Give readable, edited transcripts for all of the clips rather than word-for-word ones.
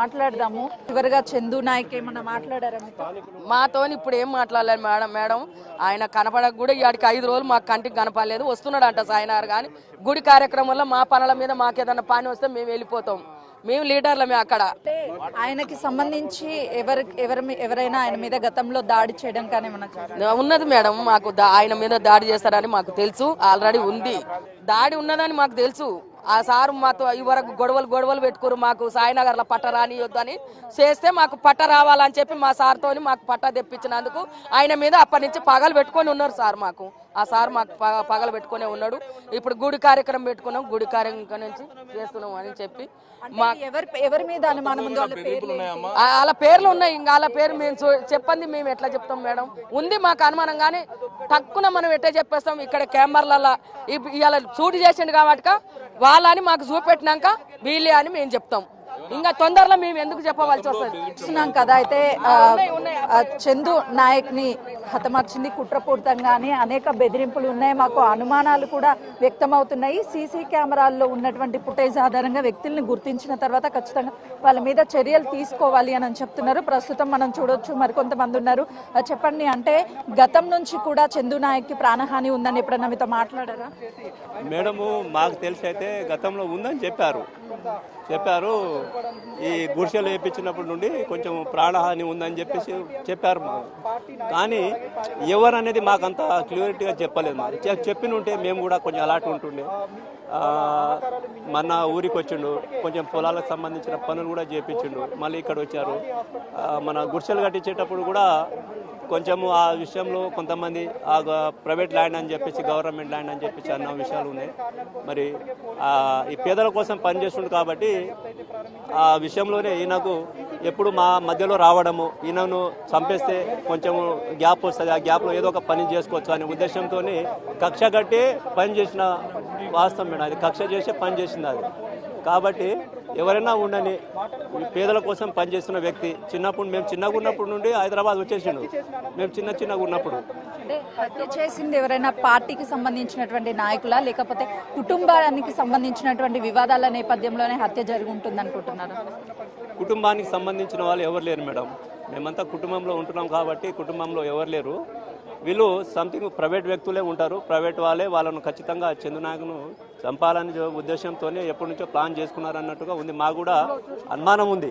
మాట్లాడదాము. చివరిగా చందు నాయక్ ఏమన్నా మాట్లాడారా మీతో? మాతో ఇప్పుడు ఏం మాట్లాడలేదు మేడం. ఆయన కనపడక కూడా ఇవాడికి 5 రోజులు మాకు కంటికి కనపడలేదు. వస్తున్నాడంట సాయినార్ కానీ గుడి కార్యక్రమంలో మా పనుల మీద మాకు ఏదన్నా పని వస్తే మేము వెళ్ళిపోతాం. మేము లీడర్లమే అక్కడ. ఆయనకి సంబంధించి ఎవరైనా ఆయన మీద గతంలో దాడి చేయడం కానీ ఉన్నది మేడం. మాకు ఆయన మీద దాడి చేస్తారని మాకు తెలుసు. ఆల్రెడీ ఉంది దాడి ఉన్నదని మాకు తెలుసు. ఆ సారు మాతో ఇవరకు గొడవలు పెట్టుకోరు. మాకు సాయినగర్లో పట్ట రానియొద్దని చేస్తే మాకు పట్ట రావాలని చెప్పి మా సార్తో మాకు పట్ట తెప్పించినందుకు ఆయన మీద అప్పటి నుంచి పగలు పెట్టుకొని ఉన్నారు సార్. మాకు ఆ సార్ మాకు పగలు పెట్టుకునే ఉన్నాడు. ఇప్పుడు గుడి కార్యక్రమం పెట్టుకున్నాం. గుడి కార్యక్రమం నుంచి చేస్తున్నాం అని చెప్పి ఎవరి మీద అనుమానం ఉందో వాళ్ళ పేర్లు ఉన్నాయి. ఇంకా వాళ్ళ పేరు మేము చెప్పండి మేము ఎట్లా చెప్తాం మేడం? ఉంది మాకు అనుమానం కానీ తక్కువ మనం ఎట్లా చెప్పేస్తాం? ఇక్కడ కెమెరాలలో ఇవాళ షూట్ చేసిండు కాబట్టి వాళ్ళని మాకు చూపెట్టినాక వీళ్ళే అని మేము చెప్తాం. ఇంకా తొందరలో మేము ఎందుకు చెప్పవలసి వస్తుంది చూస్తున్నాం కదా. అయితే చందు నాయక్ ని హతమార్చింది కుట్రపూరితంగానే అనేక బెదిరింపులు ఉన్నాయి. మాకు అనుమానాలు కూడా వ్యక్తమవుతున్నాయి. సీసీ కెమెరాల్లో ఉన్నటువంటి ఫుటేజ్ ఆధారంగా వ్యక్తుల్ని గుర్తించిన తర్వాత ఖచ్చితంగా వాళ్ళ మీద చర్యలు తీసుకోవాలి అని చెప్తున్నారు. ప్రస్తుతం మనం చూడొచ్చు మరికొంతమంది ఉన్నారు. చెప్పండి, అంటే గతం నుంచి కూడా చందు నాయక్ కి ప్రాణహాని ఉందని ఎప్పుడన్నా మీతో మాట్లాడారా? మేడము మాకు తెలిసి అయితే గతంలో ఉందని చెప్పారు. ఈ గుడిసెలు వేయించినప్పటి నుండి కొంచెం ప్రాణహాని ఉందని చెప్పారు మాకు. కానీ ఎవరు అనేది మాకు అంత క్లియరిటీగా చెప్పలేదు. మాకు చెప్పిన ఉంటే మేము కూడా కొంచెం అలాంటి ఉంటుండే. మన ఊరికి వచ్చిండు, కొంచెం పొలాలకు సంబంధించిన పనులు కూడా చేయించిండు. మళ్ళీ ఇక్కడ వచ్చారు. మన గుడిసెలు కట్టించేటప్పుడు కూడా కొంచెము ఆ విషయంలో కొంతమంది ఆ ప్రైవేట్ ల్యాండ్ అని చెప్పేసి గవర్నమెంట్ ల్యాండ్ అని చెప్పేసి అన్న విషయాలు ఉన్నాయి. మరి ఈ పేదల కోసం పనిచేస్తుండు కాబట్టి ఆ విషయంలోనే ఈయనకు ఎప్పుడు మా మధ్యలో రావడము, ఈయనను చంపేస్తే కొంచెము గ్యాప్ వస్తుంది, ఆ గ్యాప్లో ఏదో ఒక పని చేసుకోవచ్చు అనే ఉద్దేశంతో కక్ష కట్టి పని చేసిన వాస్తవం మేడం. అది కక్ష చేసే పని చేసింది అది. కాబట్టి ఎవరైనా ఉండని పేదల కోసం పనిచేస్తున్న వ్యక్తి మేము చిన్నగా ఉన్నప్పుడు నుండి హైదరాబాద్ వచ్చేసిండు. మేము చిన్నగా ఉన్నప్పుడు. అంటే హత్య చేసింది ఎవరైనా పార్టీకి సంబంధించినటువంటి నాయకులా, లేకపోతే కుటుంబానికి సంబంధించినటువంటి వివాదాల నేపథ్యంలోనే హత్య జరిగి ఉంటుంది అనుకుంటున్నారు? కుటుంబానికి సంబంధించిన వాళ్ళు ఎవరు లేరు మేడం. మేమంతా కుటుంబంలో ఉంటున్నాం కాబట్టి కుటుంబంలో ఎవరు లేరు. వీళ్ళు సంథింగ్ ప్రైవేట్ వ్యక్తులే ఉంటారు. ప్రైవేట్ వాళ్ళను ఖచ్చితంగా చందు నాయక్ను చంపాలని ఉద్దేశంతో ఎప్పటి నుంచో ప్లాన్ చేసుకున్నారన్నట్టుగా ఉంది. మాకు కూడా అనుమానం ఉంది.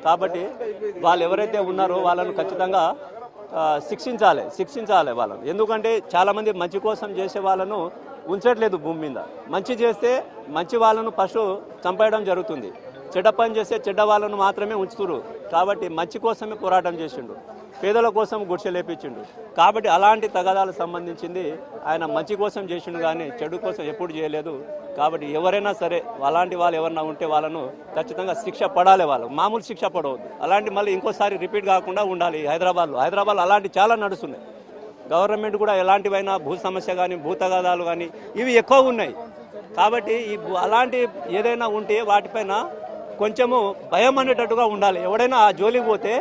కాబట్టి వాళ్ళు ఎవరైతే ఉన్నారో వాళ్ళను ఖచ్చితంగా శిక్షించాలి వాళ్ళను. ఎందుకంటే చాలామంది మంచి కోసం చేసే వాళ్ళను ఉంచట్లేదు భూమి మీద. మంచి చేస్తే మంచి వాళ్ళను ఫస్ట్ చంపేయడం జరుగుతుంది. చెడ్డ పని చేస్తే చెడ్డ వాళ్ళను మాత్రమే ఉంచుతురు. కాబట్టి మంచి కోసమే పోరాటం చేసిండు, పేదల కోసం గుడిసె లేపించిండు. కాబట్టి అలాంటి తగాదాలకు సంబంధించింది ఆయన మంచి కోసం చేసిండు కానీ చెడు కోసం ఎప్పుడు చేయలేదు. కాబట్టి ఎవరైనా సరే అలాంటి వాళ్ళు ఎవరైనా ఉంటే వాళ్ళను ఖచ్చితంగా శిక్ష పడాలి. వాళ్ళు మామూలు శిక్ష పడవద్దు. అలాంటి మళ్ళీ ఇంకోసారి రిపీట్ కాకుండా ఉండాలి. హైదరాబాద్లో అలాంటి చాలా నడుస్తున్నాయి. గవర్నమెంట్ కూడా ఎలాంటివైనా భూ సమస్య కానీ భూ తగాదాలు కానీ ఇవి ఎక్కువ ఉన్నాయి. కాబట్టి అలాంటి ఏదైనా ఉంటే వాటిపైన కొంచెము భయం అనేటట్టుగా ఉండాలి. ఎవడైనా ఆ జోలికి పోతే